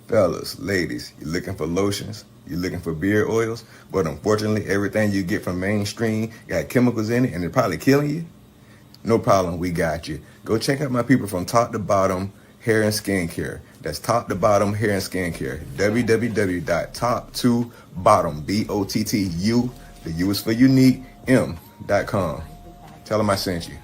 Fellas, ladies, you looking for lotions? You looking for beard oils? But unfortunately, everything you get from mainstream got chemicals in it and they're probably killing you? No problem, we got you. Go check out my people from Top to Bottom Hair and Skincare. That's Top to Bottom Hair and Skincare. www.top2bottom, BOTTU, the U is for unique, M.com. Tell them I sent you.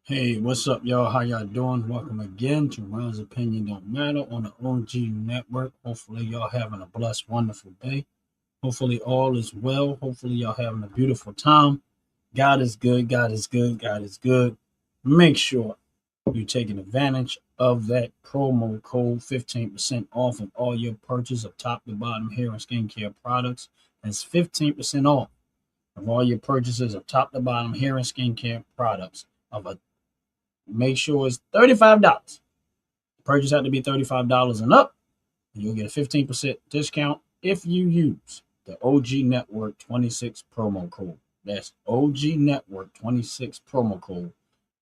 Hey, what's up, y'all? How y'all doing? Welcome again to Ron's Opinion Don't Matter on the OG Network. Hopefully, y'all having a blessed, wonderful day. Hopefully, all is well. Hopefully, y'all having a beautiful time. God is good. God is good. God is good. Make sure you're taking advantage of that promo code 15% off of all your purchase of top to bottom hair and skincare products. That's 15% off of all your purchases of top to bottom hair and skincare products of a make sure it's $35. Purchase had to be $35 and up, and you'll get a 15% discount if you use the OG Network 26 promo code. That's OG Network 26 promo code.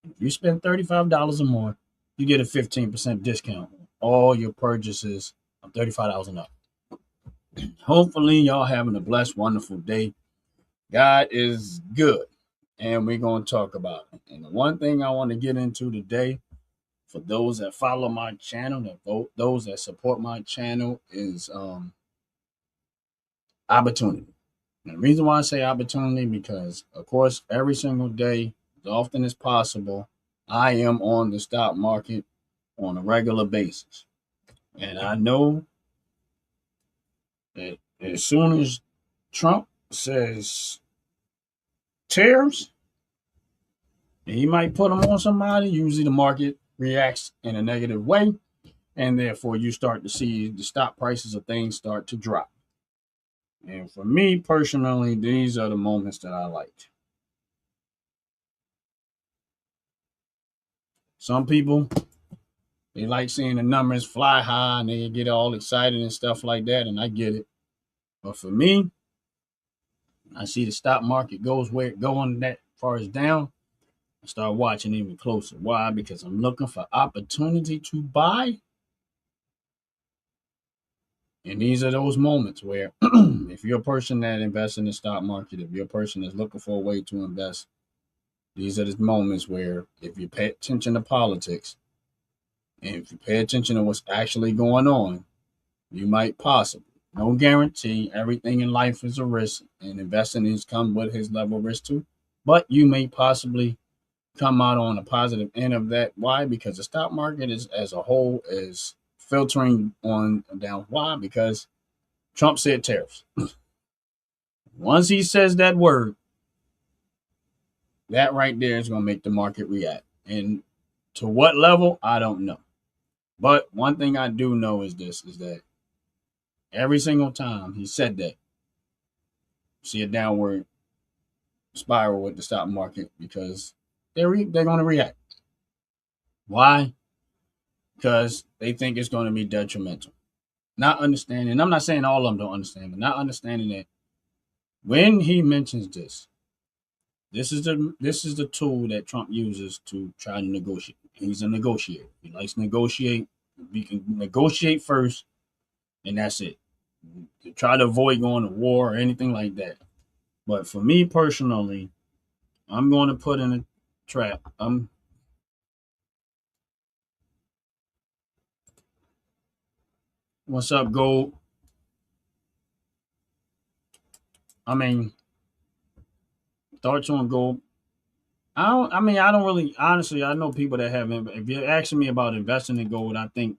If you spend $35 or more, you get a 15% discount on all your purchases of $35 and up. Hopefully, y'all having a blessed, wonderful day. God is good, and we're going to talk about it. And the one thing I want to get into today, for those that follow my channel, those that support my channel, is opportunity. And the reason why I say opportunity, because of course, every single day, as often as possible, I am on the stock market on a regular basis. And I know that as soon as Trump says tariffs, he might put them on somebody, usually the market reacts in a negative way. And therefore, you start to see the stock prices of things start to drop. And for me personally, these are the moments that I like. Some people, they like seeing the numbers fly high and they get all excited and stuff like that, and I get it. But for me, I see the stock market goes where it going that far as down. I start watching even closer. Why? Because I'm looking for opportunity to buy. And these are those moments where if you're a person that invests in the stock market, if you're a person that's looking for a way to invest, these are the moments where if you pay attention to politics and if you pay attention to what's actually going on, you might possibly, no guarantee, everything in life is a risk and investing is come with his level of risk too, but you may possibly come out on a positive end of that. Why? Because the stock market is as a whole is filtering on down. Why? Because Trump said tariffs. Once he says that word, that right there is going to make the market react. And to what level, I don't know. But one thing I do know is this, is that every single time he said that, see a downward spiral with the stock market because they're going to react. Why? Because they think it's going to be detrimental. Not understanding, I'm not saying all of them don't understand, but not understanding that when he mentions this, this is the tool that Trump uses to try to negotiate. He's a negotiator. He likes to negotiate. We can negotiate first, and that's it. To try to avoid going to war or anything like that. But for me personally, I'm going to put in a trap. What's up, Gold? I mean, thoughts on gold? I don't. I mean, I don't really. Honestly, I know people that have. If you're asking me about investing in gold, I think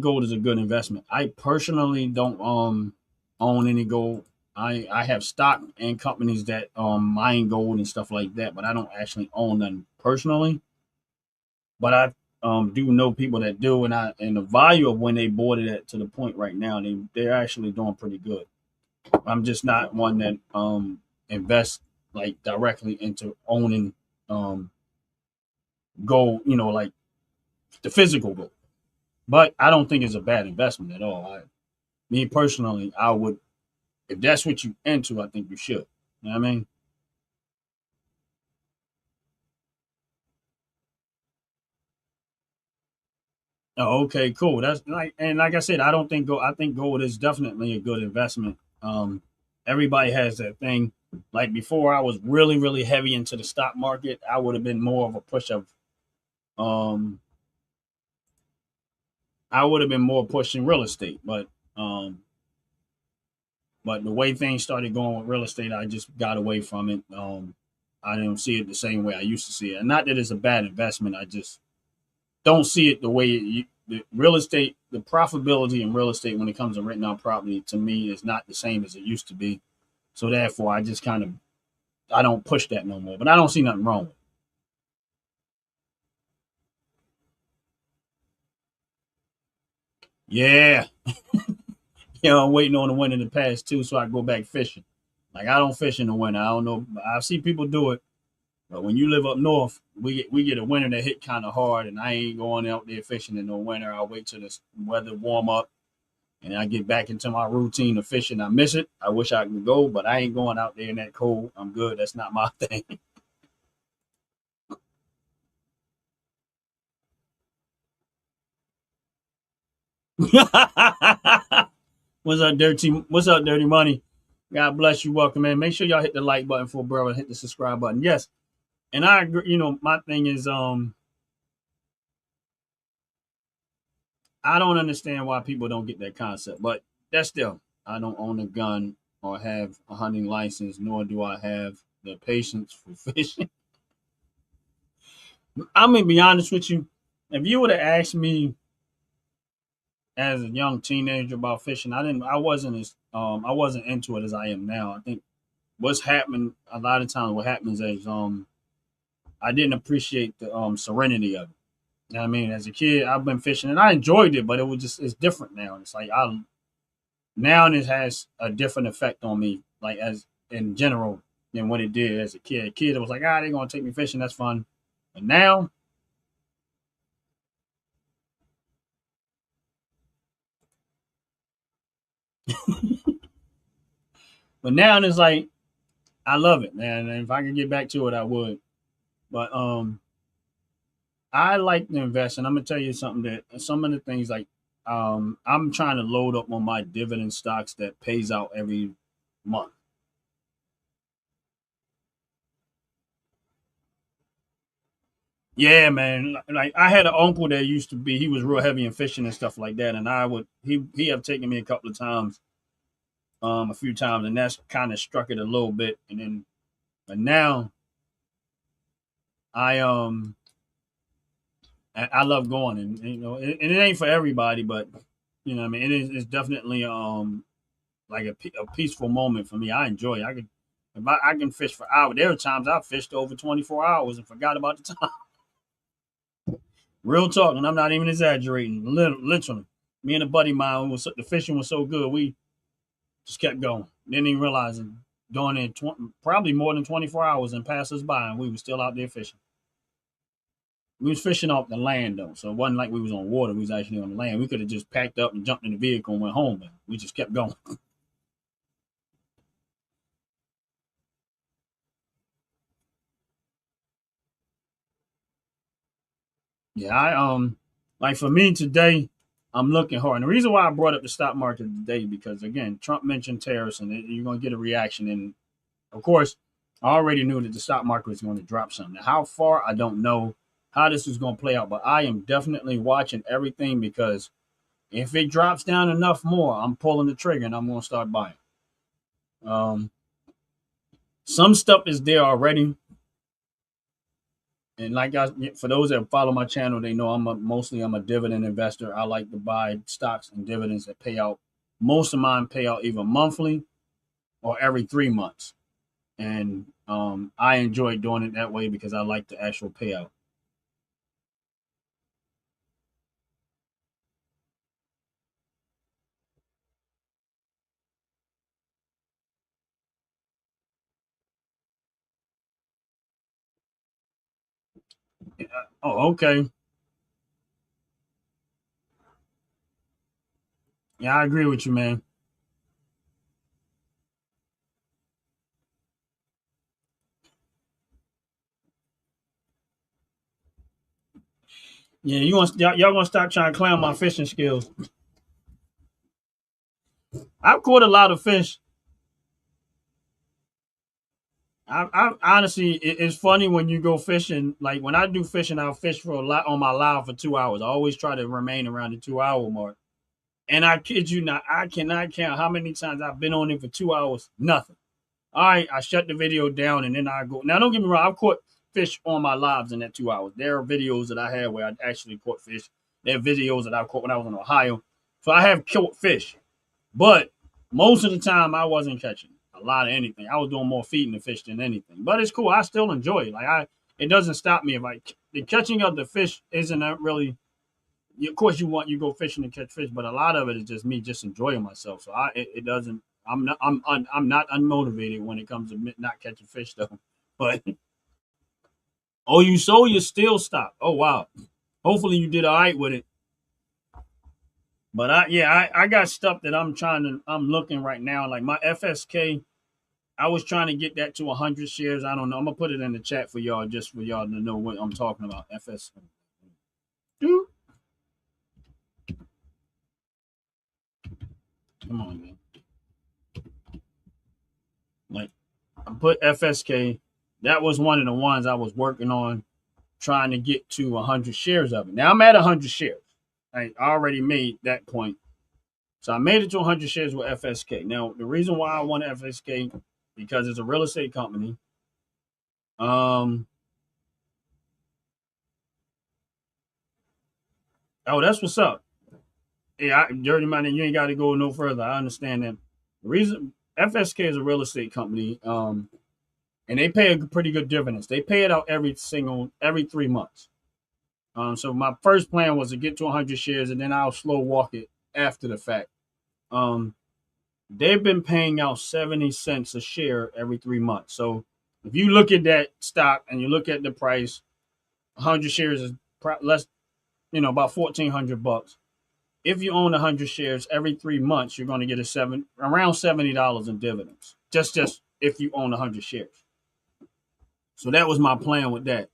gold is a good investment. I personally don't own any gold. I have stock in companies that mine gold and stuff like that, but I don't actually own them personally. But I do know people that do, and the value of when they bought it at to the point right now, they're actually doing pretty good. I'm just not one that invests like directly into owning um gold, like the physical gold. But I don't think it's a bad investment at all. Me personally, I would, if that's what you into, I think you should. You know what I mean? Oh, okay, cool. That's like, and like I said, I don't think gold. I think gold is definitely a good investment. Everybody has that thing. Like before, I was really, really heavy into the stock market. I would have been more of a push of, um, I would have been more pushing real estate. Um, but the way things started going with real estate, I just got away from it. I don't see it the same way I used to see it. And not that it's a bad investment. I just don't see it the way the real estate, the profitability in real estate when it comes to renting out property to me is not the same as it used to be. So therefore, I just kind of I don't push that no more. But I don't see nothing wrong with it. Yeah, I'm waiting on the winter to pass too, so I go back fishing. Like I don't fish in the winter. I don't know. I see people do it, but when you live up north, we get a winter that hit kind of hard, and I ain't going out there fishing in no winter. I'll wait till the weather warm up and I get back into my routine of fishing. I miss it. I wish I could go, but I ain't going out there in that cold. I'm good. That's not my thing. What's up, dirty? What's up, dirty money? God bless you. Welcome, man. Make sure y'all hit the like button for bro and hit the subscribe button. Yes, and I agree. My thing is, I don't understand why people don't get that concept, but that's still, I don't own a gun or have a hunting license, nor do I have the patience for fishing. I'm gonna be honest with you. If you would have asked me as a young teenager about fishing, I wasn't into it as I am now. I think what's happening a lot of times what happens is I didn't appreciate the serenity of it. You know what I mean? As a kid, I've been fishing and I enjoyed it, but it's different now. It's like I now it has a different effect on me, like as in general than what it did as a kid. A kid, it was like, they're gonna take me fishing, that's fun. But now, it's like I love it, man. And if I could get back to it, I would. But I like to invest, and I'm gonna tell you something that some of the things like I'm trying to load up on my dividend stocks that pays out every month. Yeah, man. Like I had an uncle that used to be, he was real heavy in fishing and stuff like that, and he have taken me a couple of times, a few times, and that's kind of struck it a little bit, and then but now I I love going, and and it ain't for everybody, but I mean, it's definitely like a peaceful moment for me. I enjoy it. I can fish for hours. There are times I've fished over 24 hours and forgot about the time. Real talk, and I'm not even exaggerating. Literally, me and a buddy of mine the fishing was so good, we just kept going. Didn't even realize it. Going in probably more than 24 hours and passed us by, and we were still out there fishing. We was fishing off the land though, so it wasn't like we was on water. We was actually on the land. We could have just packed up and jumped in the vehicle and went home, but we just kept going. Yeah, I like for me today, I'm looking hard. And the reason why I brought up the stock market today because again, Trump mentioned tariffs, and you're gonna get a reaction. And of course, I already knew that the stock market was going to drop something. Now, how far I don't know how this is going to play out, but I am definitely watching everything because if it drops down enough more, I'm pulling the trigger and I'm going to start buying. Um, some stuff is there already. And for those that follow my channel, they know I'm a dividend investor. I like to buy stocks and dividends that pay out. Most of mine pay out either monthly or every 3 months, and I enjoy doing it that way because I like the actual payout. Oh, okay. Yeah, I agree with you, man. Yeah, y'all gonna stop trying to clown my fishing skills. I've caught a lot of fish. I honestly, it's funny when you go fishing. Like when I do fishing, I'll fish for a lot on my live for 2 hours. I always try to remain around the 2 hour mark. And I kid you not, I cannot count how many times I've been on it for 2 hours. Nothing. All right, I shut the video down and then I go. Now, don't get me wrong, I've caught fish on my lives in that 2 hours. There are videos that I had where I actually caught fish. There are videos that I caught when I was in Ohio. So I have caught fish. But most of the time, I wasn't catching a lot of anything. I was doing more feeding the fish than anything. But it's cool. I still enjoy it. It doesn't stop me if the catching of the fish isn't really. Of course, you go fishing to catch fish, but a lot of it is just me just enjoying myself. So it doesn't. I'm not unmotivated when it comes to not catching fish though. But oh, you still stop. Oh wow. Hopefully you did all right with it. But I got stuff that I'm looking right now. Like my FSK, I was trying to get that to 100 shares. I don't know. I'm gonna put it in the chat for y'all, just for y'all to know what I'm talking about. FSK. Come on, man. Like I put FSK. That was one of the ones I was working on, trying to get to 100 shares of it. Now I'm at 100 shares. I already made that point. So I made it to 100 shares with FSK. Now the reason why I want FSK because it's a real estate company. Oh, that's what's up. Yeah, Dirty Money, you ain't got to go no further. I understand that. The reason FSK is a real estate company, and they pay a pretty good dividends. They pay it out every 3 months. So my first plan was to get to 100 shares, and then I'll slow walk it after the fact. Um, they've been paying out 70 cents a share every 3 months. So if you look at that stock and you look at the price, 100 shares is less, about $1,400. If you own 100 shares every 3 months, you're going to get around $70 in dividends. Just if you own 100 shares. So that was my plan with that.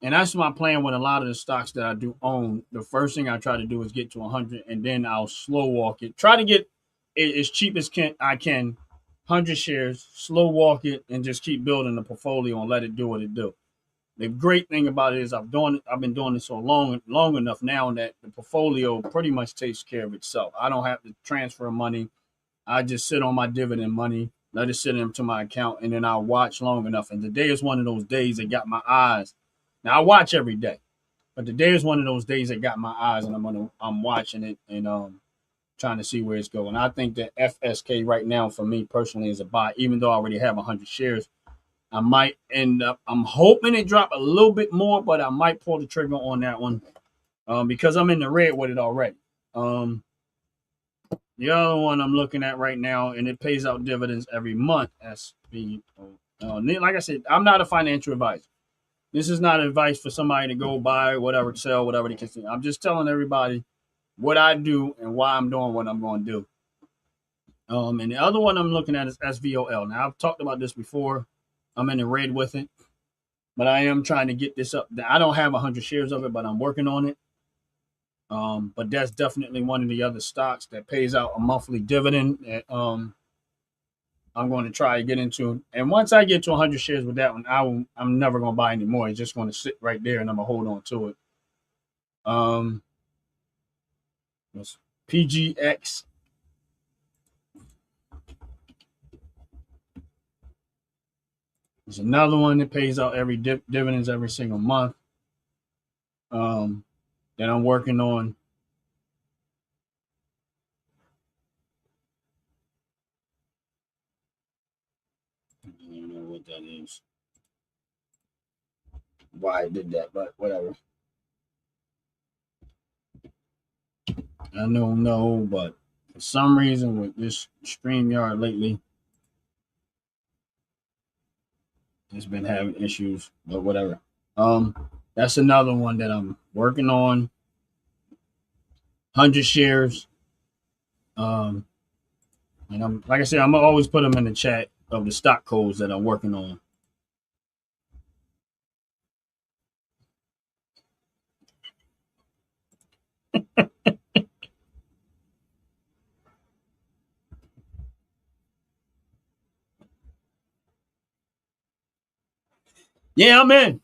And that's my plan with a lot of the stocks that I do own. The first thing I try to do is get to 100, and then I'll slow walk it. Try to get it as cheap as I can, 100 shares, slow walk it, and just keep building the portfolio and let it do what it do. The great thing about it is I've been doing it so long enough now that the portfolio pretty much takes care of itself. I don't have to transfer money. I just sit on my dividend money, let it sit into my account, and then I'll watch long enough. And today is one of those days that got my eyes. Now I watch every day, but today is one of those days that got my eyes, and I'm watching it and trying to see where it's going. I think that FSK right now for me personally is a buy, even though I already have 100 shares. I might end up. I'm hoping it drop a little bit more, but I might pull the trigger on that one because I'm in the red with it already. The other one I'm looking at right now, and it pays out dividends every month. SBO. Like I said, I'm not a financial advisor. This is not advice for somebody to go buy whatever, sell whatever they can see. I'm just telling everybody what I do and why I'm doing what I'm going to do. And the other one I'm looking at is SVOL. Now I've talked about this before. I'm in the red with it, but I am trying to get this up. I don't have 100 shares of it, but I'm working on it. But that's definitely one of the other stocks that pays out a monthly dividend that I'm going to try to get into. And once I get to 100 shares with that one, I'm never going to buy any more. It's just going to sit right there, and I'm going to hold on to it. PGX. There's another one that pays out every dividends every single month that I'm working on. I don't know what that is. Why I did that, but whatever. I don't know, but for some reason with this StreamYard lately, it's been having issues, but whatever. That's another one that I'm working on. 100 shares. And I'm like I said, I'm gonna always put them in the chat of the stock codes that I'm working on. Yeah, I'm in.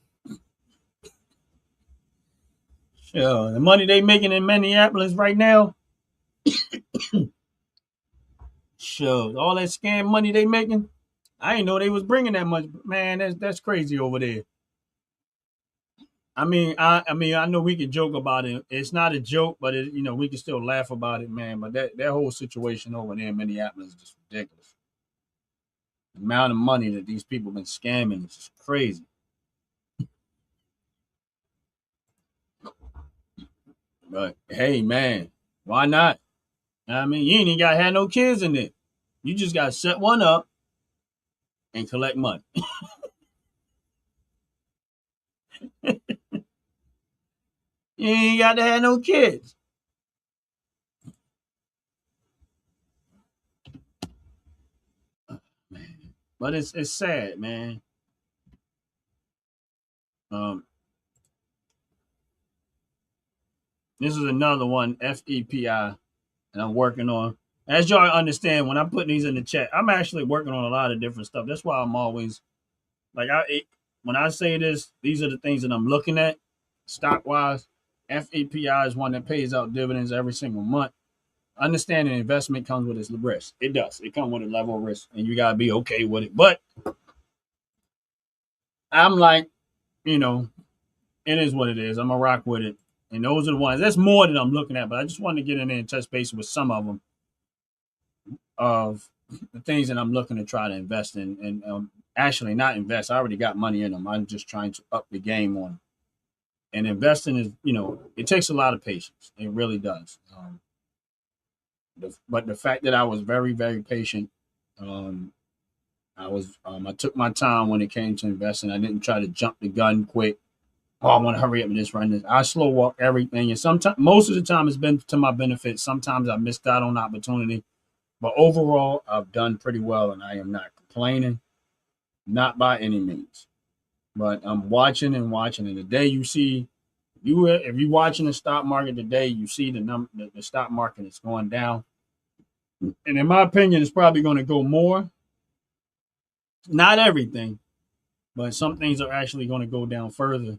Sure. The money they making in Minneapolis right now, sure. All that scam money they making, I didn't know they was bringing that much. Man, that's crazy over there. I mean, I know we can joke about it. It's not a joke, but we can still laugh about it, man. But that whole situation over there in Minneapolis is just ridiculous. The amount of money that these people been scamming is just crazy. But hey, man, why not? I mean, you ain't even got to have no kids in it. You just got to set one up and collect money. You ain't got to have no kids. Man. But it's sad, man. Um, this is another one, FEPI, and I'm working on. As y'all understand, when I'm putting these in the chat, I'm actually working on a lot of different stuff. That's why I'm always like when I say this, these are the things that I'm looking at stock wise. FEPI is one that pays out dividends every single month. Understanding investment comes with its risk. It does. It comes with a level of risk, and you gotta be okay with it. But I'm like, you know, it is what it is. I'm gonna rock with it. And those are the ones. That's more than I'm looking at. But I just wanted to get in there and touch base with some of them of the things that I'm looking to try to invest in. And actually, not invest. I already got money in them. I'm just trying to up the game on them. And investing is, it takes a lot of patience. It really does. But the fact that I was very, very patient, um, I took my time when it came to investing. I didn't try to jump the gun quick. Oh, I want to hurry up and just run this. I slow walk everything, and sometimes, most of the time, it's been to my benefit. Sometimes I missed out on opportunity, but overall, I've done pretty well, and I am not complaining, not by any means. But I'm watching and watching, and the day you see if you're watching the stock market today, you see the stock market is going down, and in my opinion, it's probably going to go more. Not everything, but some things are actually going to go down further,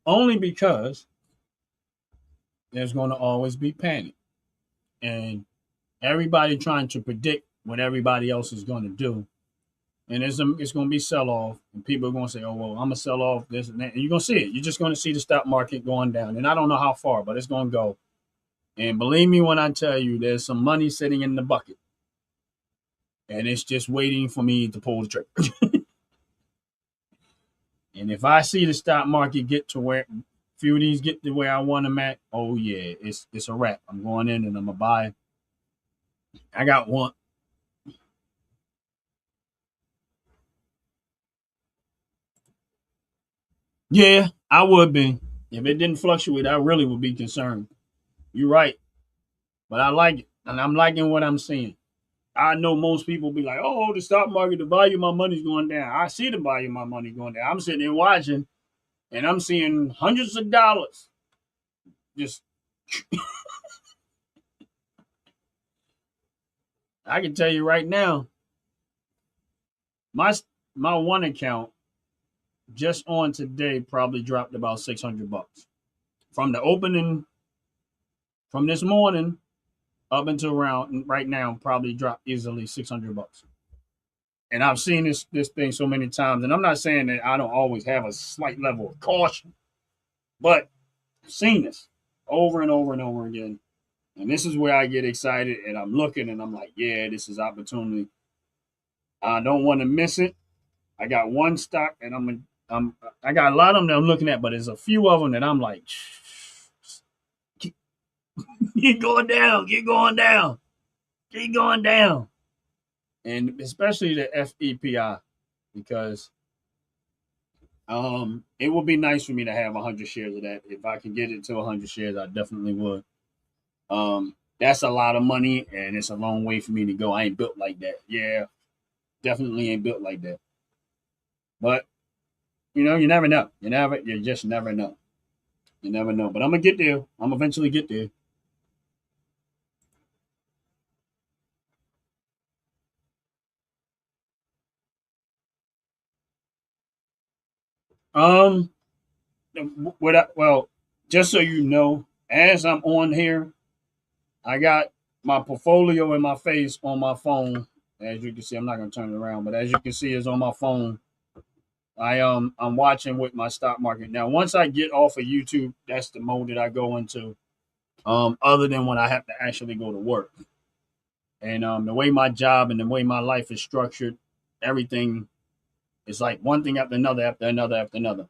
only because there's going to always be panic and everybody trying to predict what everybody else is going to do. And it's going to be sell off, and people are going to say, "Oh well, I'm gonna sell off this and that." And you're going to see it. You're just going to see the stock market going down, and I don't know how far, but it's going to go. And believe me when I tell you, there's some money sitting in the bucket, and it's just waiting for me to pull the trigger. And if I see the stock market get to where few of these get to where I want them at, oh yeah, it's a wrap. I'm going in and I'm gonna buy. I got one. Yeah, I would be. If it didn't fluctuate, I really would be concerned. You're right, but I like it, and I'm liking what I'm seeing. I know most people be like, "Oh, the stock market, the value of my money's going down." I see the value of my money going down. I'm sitting there watching, and I'm seeing hundreds of dollars. Just, I can tell you right now, my my one account just on today probably dropped about $600 from the opening from this morning up until around right now. Probably dropped easily $600. And I've seen this thing so many times, and I'm not saying that I don't always have a slight level of caution, but I've seen this over and over and over again. And this is where I get excited, and I'm looking, and I'm like, yeah, this is opportunity. I don't want to miss it. I got one stock, and I got a lot of them that I'm looking at, but there's a few of them that I'm like, keep, keep going down, keep going down, keep going down, and especially the FEPI because it would be nice for me to have 100 shares of that. If I could get it to 100 shares, I definitely would. That's a lot of money, and it's a long way for me to go. I ain't built like that. Yeah, definitely ain't built like that. But you never know. You just never know. You never know, but I'm gonna get there. I'm eventually get there. Um, well, just so you know, as I'm on here, I got my portfolio in my face on my phone. As you can see, I'm not gonna turn it around, but as you can see, it's on my phone. I'm watching with my stock market now. Once I get off of YouTube, that's the mode that I go into. Other than when I have to actually go to work, and the way my job and the way my life is structured, everything is like one thing after another, after another, after another.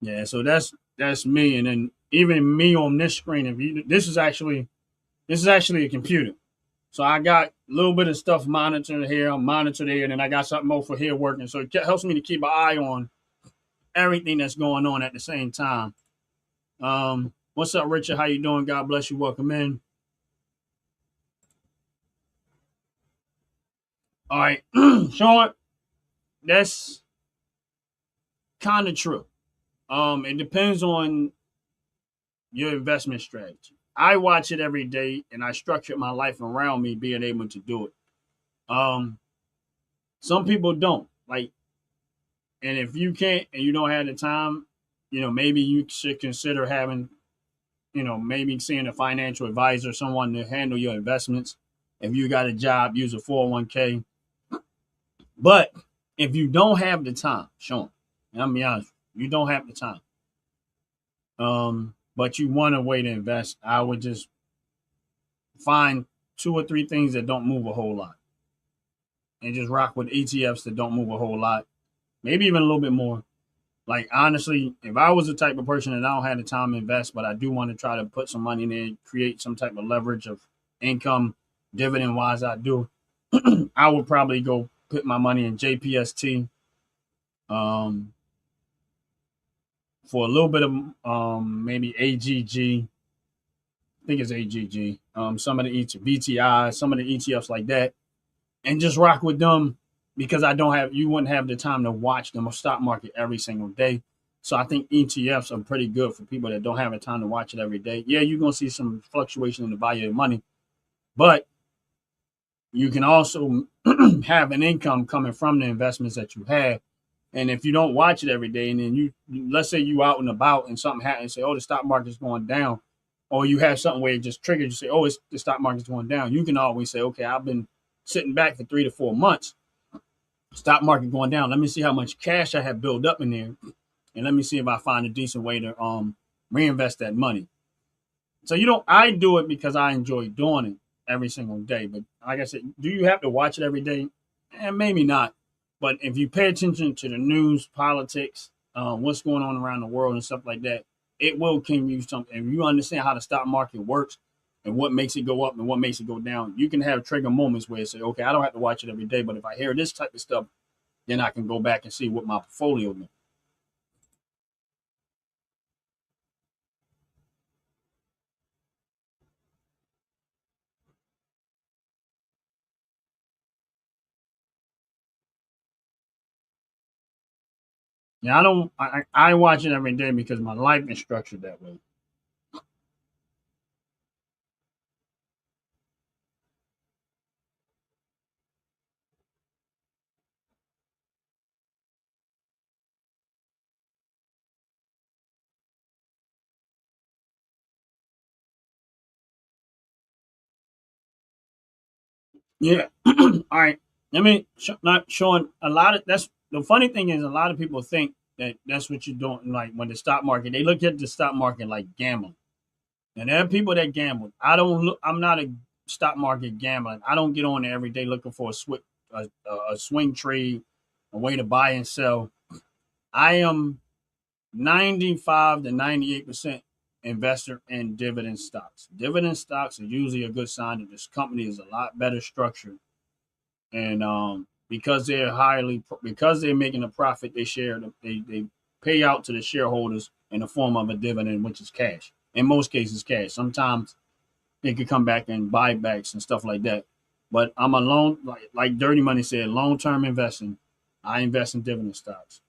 Yeah, so that's me, and then even me on this screen. If you this is actually a computer. So I got a little bit of stuff monitored here, I'm monitored here, and then I got something over here working. So it helps me to keep an eye on everything that's going on at the same time. What's up, Richard? How you doing? God bless you. Welcome in. All right, Sean, that's kind of true. It depends on your investment strategy. I watch it every day, and I structure my life around me being able to do it. Um, some people don't like, and if you can't and you don't have the time, maybe you should consider having, maybe seeing a financial advisor, someone to handle your investments. If you got a job, use a 401k. But if you don't have the time, Sean, and I'm be honest, you don't have the time. But you want a way to invest, I would just find two or three things that don't move a whole lot, and just rock with ETFs that don't move a whole lot, maybe even a little bit more. Like honestly, if I was the type of person that I don't have the time to invest, but I do want to try to put some money in there, create some type of leverage of income, dividend wise, I do. I would probably go put my money in JPST, um, for a little bit of maybe AGG. I think it's AGG. Some of the VTI, some of the ETFs like that, and just rock with them because you wouldn't have the time to watch the stock market every single day. So I think ETFs are pretty good for people that don't have the time to watch it every day. Yeah, you're gonna see some fluctuation in the value of money, but you can also have an income coming from the investments that you have. And if you don't watch it every day, and then let's say you out and about and something happens, say, oh, the stock market's going down, or you have something where it just triggers, you say, oh, the stock market's going down. You can always say, okay, I've been sitting back for 3 to 4 months, stock market going down. Let me see how much cash I have built up in there, and let me see if I find a decent way to reinvest that money. So I do it because I enjoy doing it every single day. But like I said, do you have to watch it every day? Maybe not. But if you pay attention to the news, politics, what's going on around the world and stuff like that, it will give you something. If you understand how the stock market works and what makes it go up and what makes it go down, you can have trigger moments where you say, okay, I don't have to watch it every day, but if I hear this type of stuff, then I can go back and see what my portfolio is. Yeah, I don't. I watch it every day because my life is structured that way. Yeah. All right. Not showing a lot of that's the funny thing is a lot of people think that that's what you're doing. Like when the stock market, they look at the stock market like gambling. And there are people that gamble. I don't look. I'm not a stock market gambler. I don't get on there every day looking for a swing trade, a way to buy and sell. I am 95 to 98% investor in dividend stocks. Dividend stocks are usually a good sign that this company is a lot better structured, and because they're making a profit, they pay out to the shareholders in the form of a dividend, which is cash. In most cases, cash. Sometimes It could come back and buybacks and stuff like that. But I'm a long, like Dirty Money said, long-term investing. I invest in dividend stocks.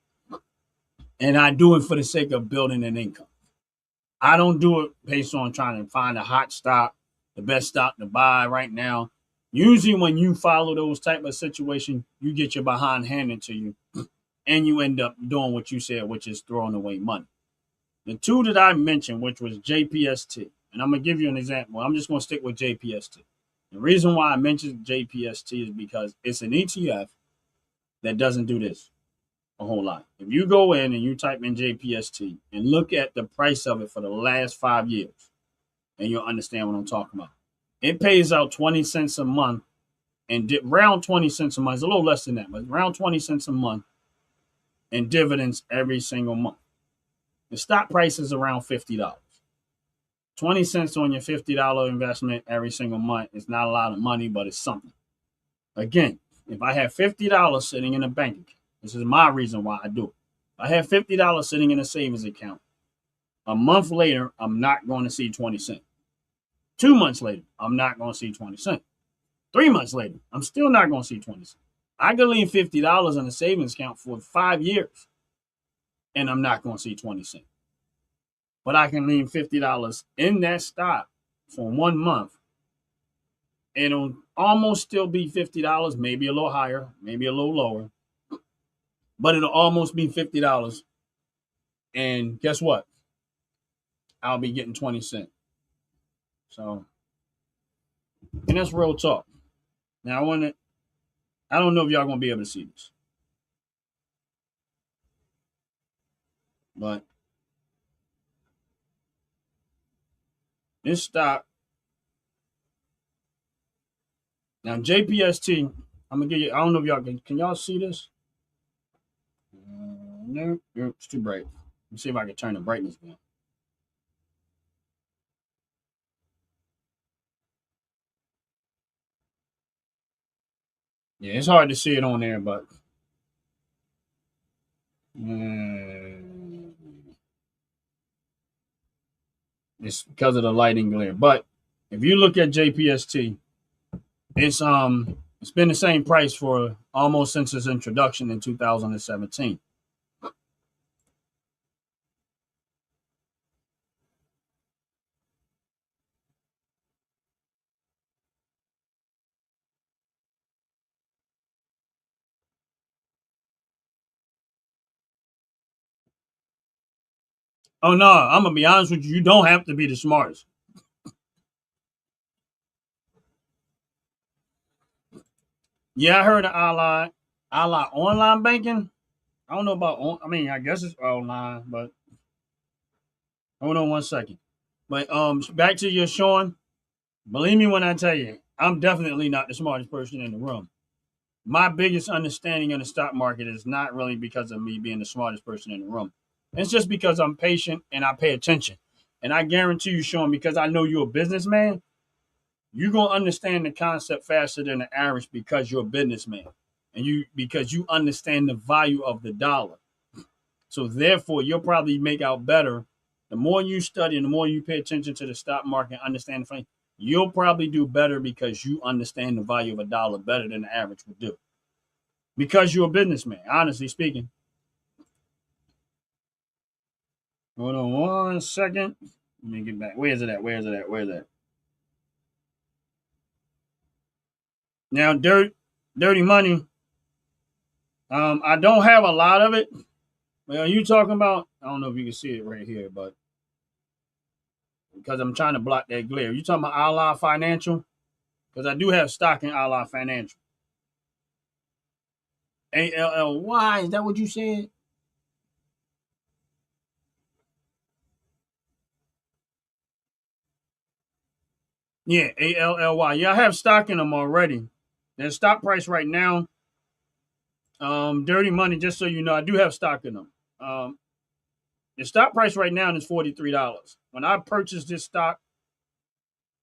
And I do it for the sake of building an income. I don't do it based on trying to find a hot stock, the best stock to buy right now. Usually when you follow those type of situations, you get your behind handed to you and you end up doing what you said, which is throwing away money. The two that I mentioned, which was JPST, and I'm going to give you an example. I'm just going to stick with JPST. The reason why I mentioned JPST is because it's an ETF that doesn't do this a whole lot. If you go in and you type in JPST and look at the price of it for the last 5 years, and you'll understand what I'm talking about. It pays out 20 cents a month and around 20 cents a month. It's a little less than that, but around 20 cents a month in dividends every single month. The stock price is around $50. 20 cents on your $50 investment every single month is not a lot of money, but it's something. Again, if I have $50 sitting in a bank account, this is my reason why I do it. If I have $50 sitting in a savings account, a month later, I'm not going to see 20 cents. 2 months later, I'm not going to see 20 cents. 3 months later, I'm still not going to see 20 cents. I could leave $50 in a savings account for 5 years, and I'm not going to see 20 cents. But I can leave $50 in that stock for 1 month. It'll almost still be $50, maybe a little higher, maybe a little lower. But it'll almost be $50. And guess what? I'll be getting 20 cents. So, and that's real talk. Now, I don't know if y'all going to be able to see this. But this stock, now JPST, I'm going to give you, I don't know if y'all can y'all see this? No, it's too bright. Let me see if I can turn the brightness down. Yeah, it's hard to see it on there, but it's because of the lighting glare. But if you look at JPST, it's been the same price for almost since its introduction in 2017. Oh no, I'm gonna be honest with you. You don't have to be the smartest. Yeah, I heard of Ally online banking. I don't know about. I mean, I guess it's online, but hold on 1 second. But back to your Sean. Believe me when I tell you, I'm definitely not the smartest person in the room. My biggest understanding of the stock market is not really because of me being the smartest person in the room. It's just because I'm patient and I pay attention. And I guarantee you, Sean, because I know you're a businessman, you're gonna understand the concept faster than the average because you're a businessman. And because you understand the value of the dollar. So therefore you'll probably make out better. The more you study and the more you pay attention to the stock market and understand the thing, you'll probably do better because you understand the value of a dollar better than the average would do. Because you're a businessman, honestly speaking. Hold on 1 second. Let me get back. Where's it at? Where's it at? Where's that? Now, dirty money. I don't have a lot of it. Well, you talking about? I don't know if you can see it right here, but because I'm trying to block that glare. You talking about Ally Financial? Because I do have stock in Ally Financial. ALLY, is that what you said? Yeah, ALLY. Yeah, I have stock in them already. Their stock price right now, dirty money, just so you know, I do have stock in them. The stock price right now is $43. When I purchased this stock,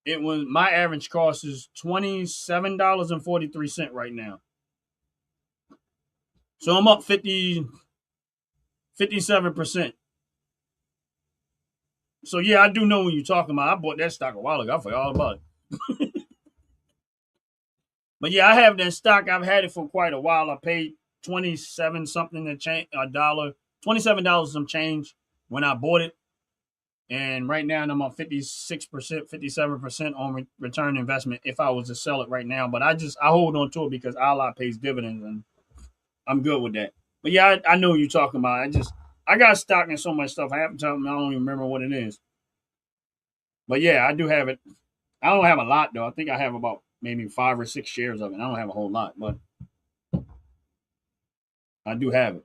it was my average cost is $27.43 right now. So I'm up 57%. So yeah, I do know what you're talking about. I bought that stock a while ago. I forgot all about it. But yeah, I have that stock. I've had it for quite a while. I paid 27 something to change a dollar, $27 some change when I bought it. And right now I'm on 56%, 57% on return investment if I was to sell it right now. But I hold on to it because Allah pays dividends and I'm good with that. But yeah, I know what you're talking about. I got stock in so much stuff. I haven't told them I don't even remember what it is. But yeah, I do have it. I don't have a lot though. I think I have about maybe 5 or 6 shares of it. I don't have a whole lot, but I do have it.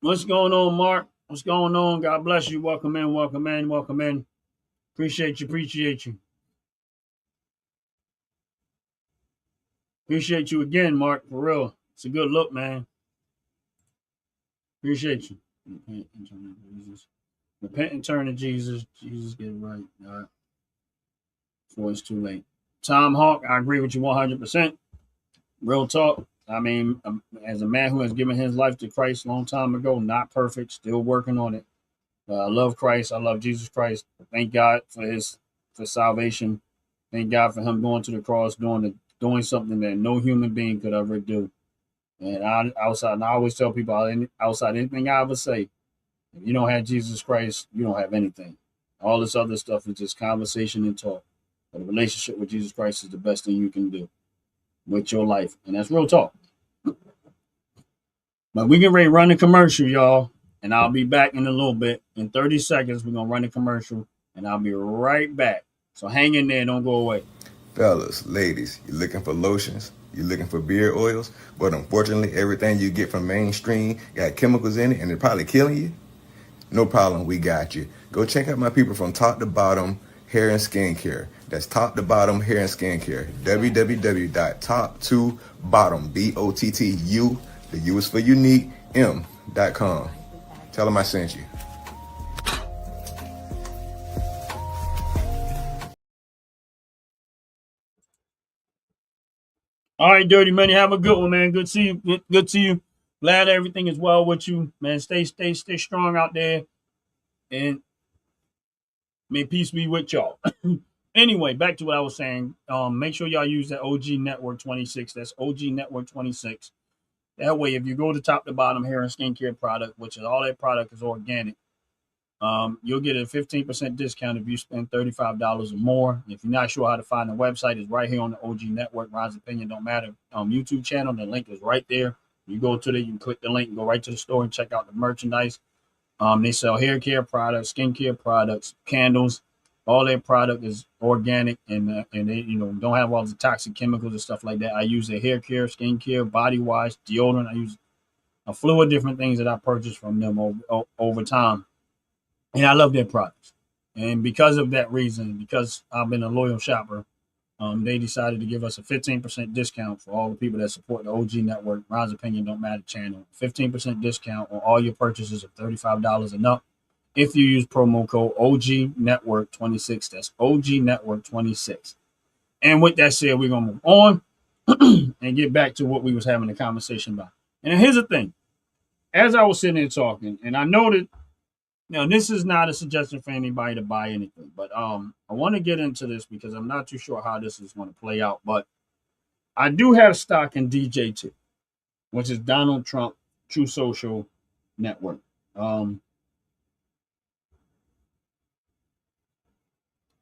What's going on, Mark? What's going on? God bless you. Welcome in, welcome in, welcome in. Appreciate you, appreciate you. Appreciate you again, Mark, for real. It's a good look, man. Appreciate you. Repent and turn to Jesus. Repent and turn to Jesus. Jesus, get it right. All right. Before it's too late. Tom Hawk, I agree with you 100%. Real talk. I mean, as a man who has given his life to Christ a long time ago, not perfect, still working on it. I love Christ. I love Jesus Christ. Thank God for salvation. Thank God for him going to the cross, doing something that no human being could ever do. And I always tell people outside anything I ever say, if you don't have Jesus Christ, you don't have anything. All this other stuff is just conversation and talk. But a relationship with Jesus Christ is the best thing you can do with your life. And that's real talk. But we get ready to run the commercial, y'all. And I'll be back in a little bit. In 30 seconds, we're going to run the commercial. And I'll be right back. So hang in there. Don't go away. Fellas, ladies, you're looking for lotions, you're looking for beard oils, but unfortunately everything you get from mainstream got chemicals in it and they're probably killing you? No problem, we got you. Go check out my people from Top to Bottom Hair and Skincare. That's Top to Bottom Hair and Skincare. www.top2bottom, BOTTU, the U is for unique, M.com. Tell them I sent you. All right, Dirty Money, have a good one, man. Good to see you. Good to see you. Glad everything is well with you, man. Stay strong out there, and may peace be with y'all. Anyway, back to what I was saying. Make sure y'all use that OG Network 26. That's OG Network 26. That way, if you go to Top to Bottom hair and skincare product, which is all that product is organic, you'll get a 15% discount if you spend $35 or more. If you're not sure how to find the website, it's right here on the OG Network. Ron's Opinion Don't Matter YouTube channel. The link is right there. You go to you can click the link and go right to the store and check out the merchandise. They sell hair care products, skincare products, candles. All their product is organic and they don't have all the toxic chemicals and stuff like that. I use their hair care, skincare, body wash, deodorant. I use a slew of different things that I purchased from them over time. And I love their products. And because of that reason, because I've been a loyal shopper, they decided to give us a 15% discount for all the people that support the OG Network, Ron's Opinion Don't Matter channel. 15% discount on all your purchases of $35 and up if you use promo code OG Network 26. That's OG Network 26. And with that said, we're going to move on and get back to what we was having a conversation about. And here's the thing. As I was sitting there talking, and I know that this is not a suggestion for anybody to buy anything, but I want to get into this because I'm not too sure how this is going to play out. But I do have stock in DJT, which is Donald Trump True Social Network.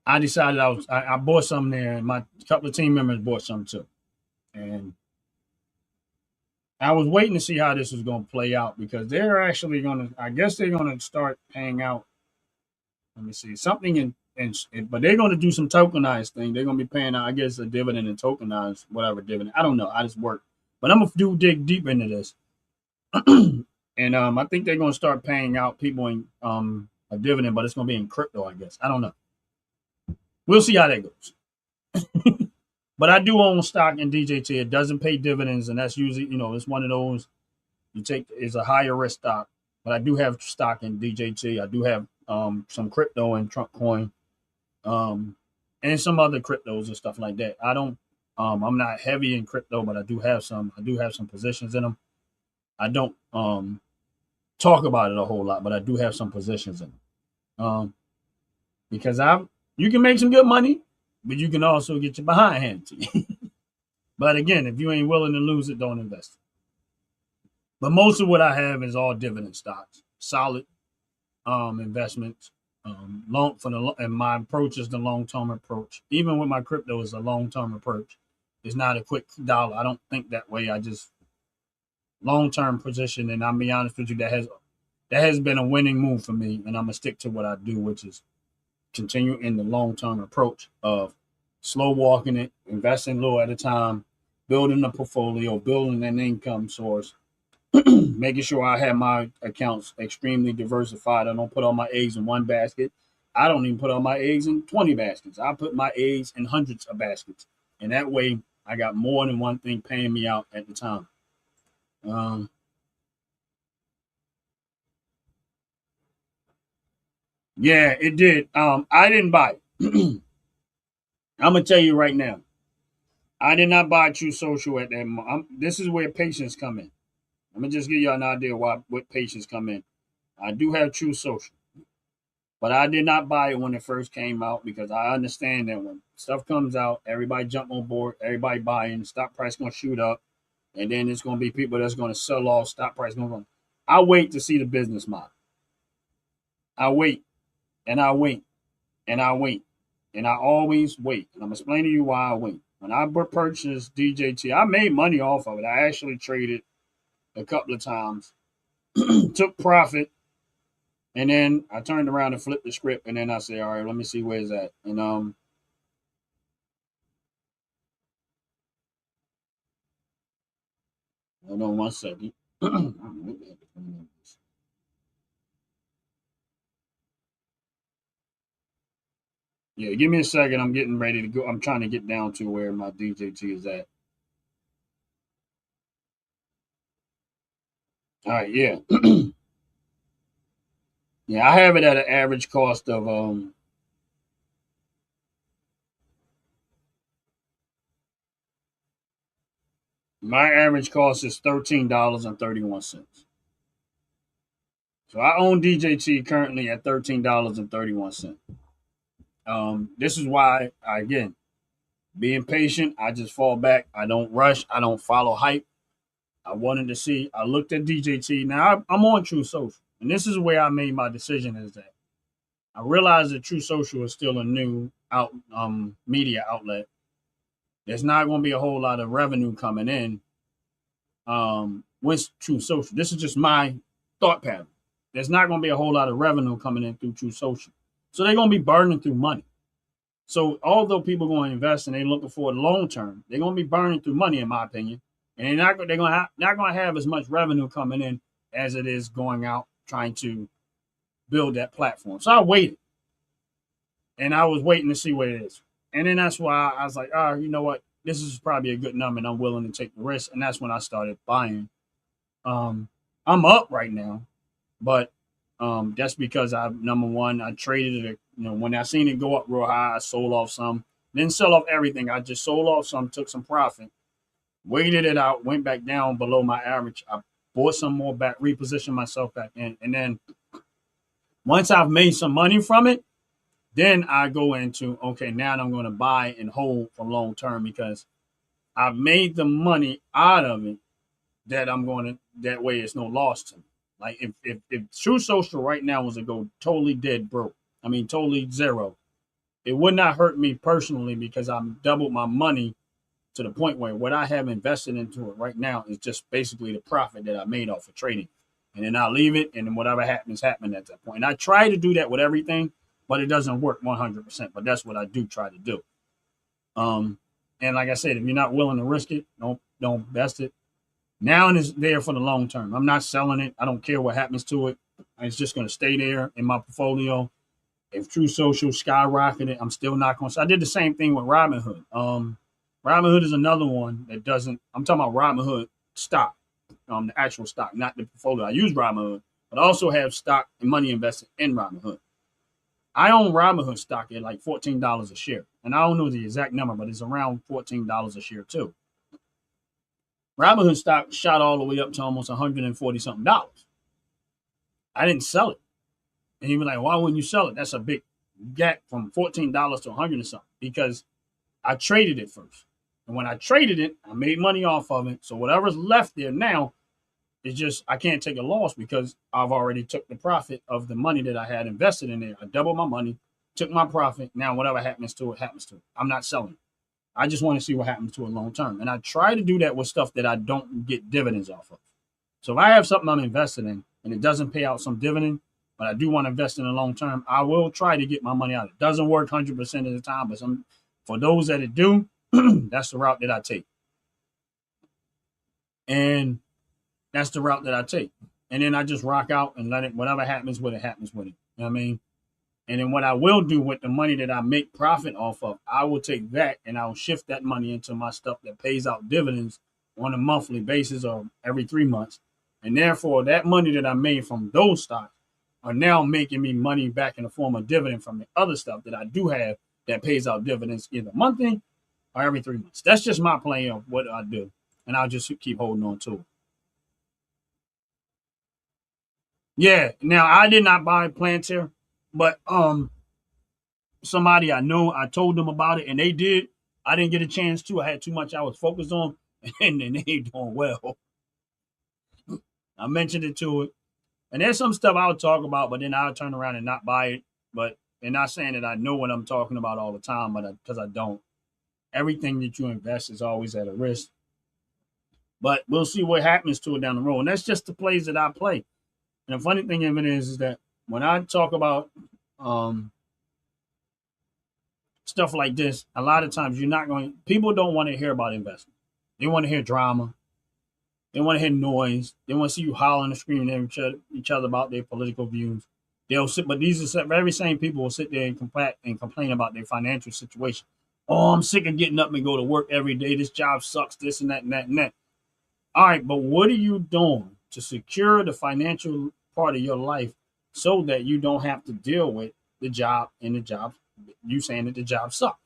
I decided I bought some there, and my couple of team members bought some too, and I was waiting to see how this was going to play out because they're actually going to. I guess they're going to start paying out. Let me see something but they're going to do some tokenized thing. They're going to be paying out, I guess, a dividend and tokenized whatever dividend. I don't know. I just work, but I'm gonna dig deep into this, and I think they're going to start paying out people in a dividend, but it's going to be in crypto. I guess I don't know. We'll see how that goes. But I do own stock in DJT. It doesn't pay dividends, and that's usually, it's one of those it's a higher risk stock. But I do have stock in DJT. I do have some crypto and Trump coin, and some other cryptos and stuff like that. I'm not heavy in crypto, but I do have some. I do have some positions in them. I don't talk about it a whole lot, but I do have some positions in it. Because you can make some good money, but you can also get your behind handed to you. But again, if you ain't willing to lose it, don't invest it. But most of what I have is all dividend stocks, solid investments. Long for the and my approach is the long term approach. Even with my crypto, is a long term approach. It's not a quick dollar. I don't think that way. I just long term position, and I'll be honest with you, that has been a winning move for me, and I'm gonna stick to what I do, which is continue in the long term approach of slow walking it, investing low at a time, building a portfolio, building an income source, making sure I have my accounts extremely diversified. I don't put all my eggs in one basket. I don't even put all my eggs in 20 baskets. I put my eggs in hundreds of baskets. And that way I got more than one thing paying me out at the time. Um, yeah, it did. I didn't buy it. I'm gonna tell you right now. I did not buy True Social at that moment. This is where patience come in. I'm gonna just give you an idea why what patience come in. I do have True Social, but I did not buy it when it first came out because I understand that when stuff comes out, everybody jump on board, everybody buying, the stock price gonna shoot up, and then it's gonna be people that's gonna sell off, stock price gonna go. I wait to see the business model. I wait and I wait and I wait and I always wait. And I'm explaining to you why I wait. When I purchased DJT, I made money off of it. I actually traded a couple of times, took profit, and then I turned around and flipped the script, and then I said, "All right, let me see where it's at." And hold on one second. Yeah, give me a second. I'm getting ready to go. I'm trying to get down to where my DJT is at. All right, yeah, yeah. I have it at an average cost of my average cost is $13.31. So I own DJT currently at $13.31. This is why again, being patient, I just fall back. I don't rush. I don't follow hype. I wanted to see. I looked at DJT. Now I'm on True Social, and this is where I made my decision. Is that I realized that True Social is still a new media outlet. There's not going to be a whole lot of revenue coming in with True Social. This is just my thought pattern. There's not going to be a whole lot of revenue coming in through True Social, so they're going to be burning through money. So although people are going to invest and they're looking for it long term, they're going to be burning through money, in my opinion, and they're going to not going to have as much revenue coming in as it is going out trying to build that platform. So I waited, and I was waiting to see what it is, and then that's why I was like, oh, you know what, this is probably a good number, and I'm willing to take the risk, and that's when I started buying. Um, I'm up right now, but that's because I number one, I traded it. When I seen it go up real high, I sold off some. Didn't sell off everything. I just sold off some, took some profit, waited it out, went back down below my average. I bought some more back, repositioned myself back in, and then once I've made some money from it, then I go into okay, now I'm going to buy and hold for long term because I've made the money out of it that I'm going to that way it's no loss to me. Like if True Social right now was to go totally dead broke, I mean totally zero, it would not hurt me personally because I'm doubled my money to the point where what I have invested into it right now is just basically the profit that I made off of trading. And then I'll leave it and then whatever happens, happens at that point. And I try to do that with everything, but it doesn't work 100%. But that's what I do try to do. Um, and like I said, if you're not willing to risk it, don't invest it. Now it is there for the long term. I'm not selling it. I don't care what happens to it. It's just going to stay there in my portfolio. If True Social skyrocketed, I'm still not going to. I did the same thing with Robinhood. Robinhood is another one that doesn't. I'm talking about Robinhood stock, the actual stock, not the portfolio. I use Robinhood, but I also have stock and money invested in Robinhood. I own Robinhood stock at like $14 a share, and I don't know the exact number, but it's around $14 a share too. Robinhood stock shot all the way up to almost 140 something dollars. I didn't sell it. And you'd be like, why wouldn't you sell it? That's a big gap from $14 to 100 or something, because I traded it first. And when I traded it, I made money off of it. So whatever's left there now is just, I can't take a loss because I've already took the profit of the money that I had invested in there. I doubled my money, took my profit. Now whatever happens to it, happens to it. I'm not selling. I just want to see what happens to it long term. And I try to do that with stuff that I don't get dividends off of. So if I have something I'm invested in and it doesn't pay out some dividend, but I do want to invest in the long term, I will try to get my money out. It doesn't work 100% of the time, but for those that it do, that's the route that I take. And that's the route that I take. And then I just rock out and let it, whatever happens with it, happens with it. You know what I mean? And then what I will do with the money that I make profit off of, I will take that and I'll shift that money into my stuff that pays out dividends on a monthly basis or every 3 months. And therefore, that money that I made from those stocks are now making me money back in the form of dividend from the other stuff that I do have that pays out dividends either monthly or every 3 months. That's just my plan of what I do. And I'll just keep holding on to it. Yeah. Now, I did not buy Palantir, but somebody I know, I told them about it and they did. I didn't get a chance to. I had too much I was focused on, and then they ain't doing well. I mentioned it to it. And there's some stuff I'll talk about, but then I'll turn around and not buy it. But and not saying that I know what I'm talking about all the time, but because I don't. Everything that you invest is always at a risk. But we'll see what happens to it down the road. And that's just the plays that I play. And the funny thing of it is that when I talk about stuff like this, a lot of times people don't want to hear about investing. They want to hear drama. They want to hear noise. They want to see you hollering and screaming at each other about their political views. But these are very same people will sit there and complain about their financial situation. Oh, I'm sick of getting up and go to work every day. This job sucks, this and that and that and that. All right, but what are you doing to secure the financial part of your life so that you don't have to deal with the job and the job, you saying that the job sucks?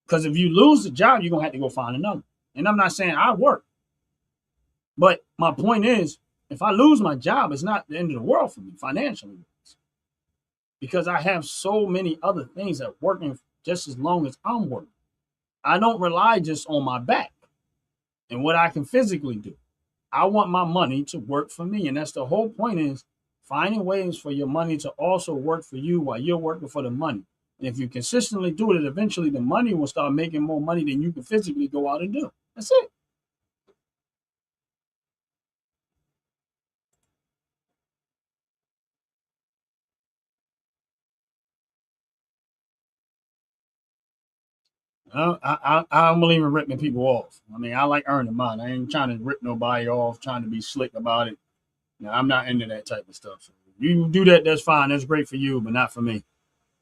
Because if you lose the job, you're going to have to go find another. And I'm not saying I work. But my point is, if I lose my job, it's not the end of the world for me financially. Because I have so many other things that are working just as long as I'm working. I don't rely just on my back and what I can physically do. I want my money to work for me. And that's the whole point, is finding ways for your money to also work for you while you're working for the money. And if you consistently do it, eventually the money will start making more money than you can physically go out and do. That's it. I don't believe in ripping people off. I mean, I like earning mine. I ain't trying to rip nobody off, trying to be slick about it. Now, I'm not into that type of stuff. So you do that, that's fine. That's great for you, but not for me.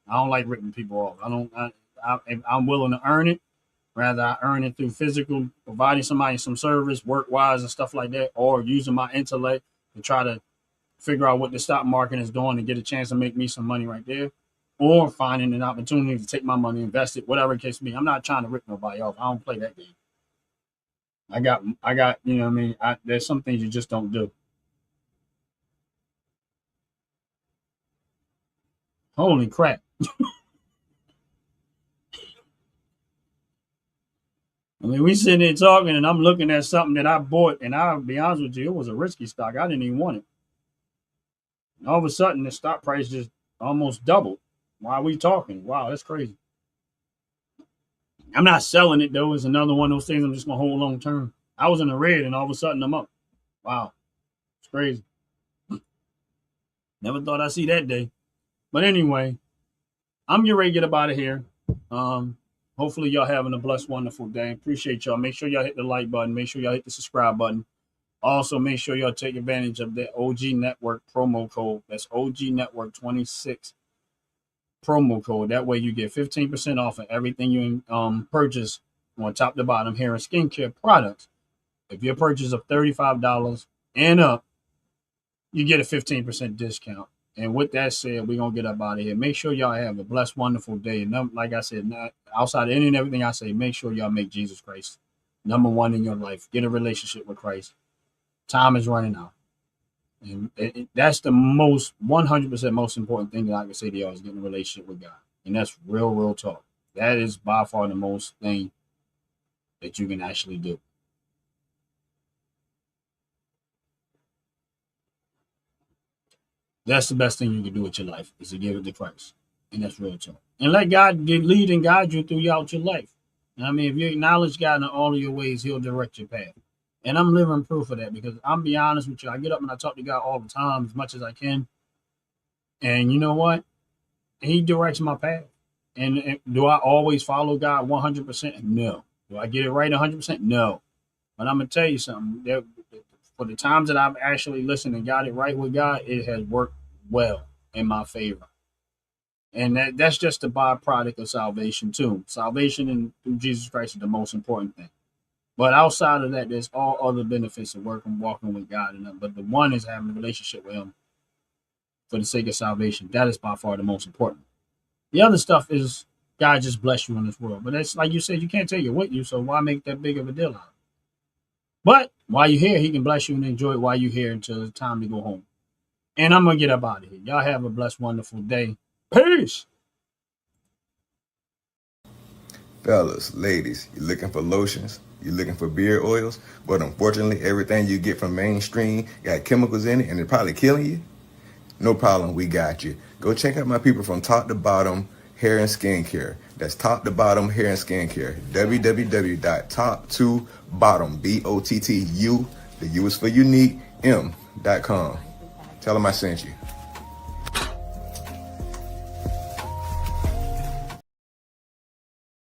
I don't like ripping people off. If I'm willing to earn it, rather I earn it through physical, providing somebody some service, work-wise and stuff like that, or using my intellect to try to figure out what the stock market is doing and get a chance to make me some money right there, or finding an opportunity to take my money, invest it, whatever the case may be. I'm not trying to rip nobody off. I don't play that game. I got, you know what I mean? There's some things you just don't do. Holy crap. I mean, we sitting there talking and I'm looking at something that I bought, and I'll be honest with you, it was a risky stock. I didn't even want it. And all of a sudden, the stock price just almost doubled. Why are we talking? Wow, that's crazy. I'm not selling it though. It's another one of those things I'm just gonna hold long term. I was in the red and all of a sudden I'm up. Wow, it's crazy. Never thought I'd see that day. But anyway, I'm getting ready to get up out of here. Hopefully y'all having a blessed, wonderful day. Appreciate y'all. Make sure y'all hit the like button. Make sure y'all hit the subscribe button. Also, make sure y'all take advantage of the OG Network promo code. That's OG Network 26 promo code. That way you get 15% off of everything you purchase on top to bottom hair and skincare products. If your purchase of $35 and up, you get a 15% discount. And with that said, we're going to get up out of here. Make sure y'all have a blessed, wonderful day. And like I said, outside of any and everything I say, make sure y'all make Jesus Christ number one in your life. Get a relationship with Christ. Time is running out. And that's the most 100% most important thing that I can say to y'all is getting a relationship with God. And that's real talk. That is by far the most thing that you can actually do. That's the best thing you can do with your life is to give it to Christ. And that's real talk. And let God lead and guide you throughout your life. I mean, if you acknowledge God in all of your ways, he'll direct your path. And I'm living proof of that because I'm be honest with you. I get up and I talk to God all the time as much as I can. And you know what? He directs my path. And do I always follow God 100%? No. Do I get it right 100%? No. But I'm going to tell you something. For the times that I've actually listened and got it right with God, it has worked well in my favor. And that's just a byproduct of salvation too. Salvation through Jesus Christ is the most important thing. But outside of that, there's all other benefits of walking with God. But the one is having a relationship with him for the sake of salvation. That is by far the most important. The other stuff is God just bless you in this world. But that's like you said, you can't take it with you. So why make that big of a deal out of it? But while you're here, he can bless you and enjoy it while you're here until it's time to go home. And I'm going to get up out of here. Y'all have a blessed, wonderful day. Peace. Fellas, ladies, you're looking for lotions, you're looking for beard oils, but unfortunately everything you get from mainstream got chemicals in it and it's probably killing you? No problem, we got you. Go check out my people from Top to Bottom Hair and Skincare. That's Top to Bottom Hair and Skincare. www.top2bottom, BOTTU, the U is for unique, M.com. Tell them I sent you.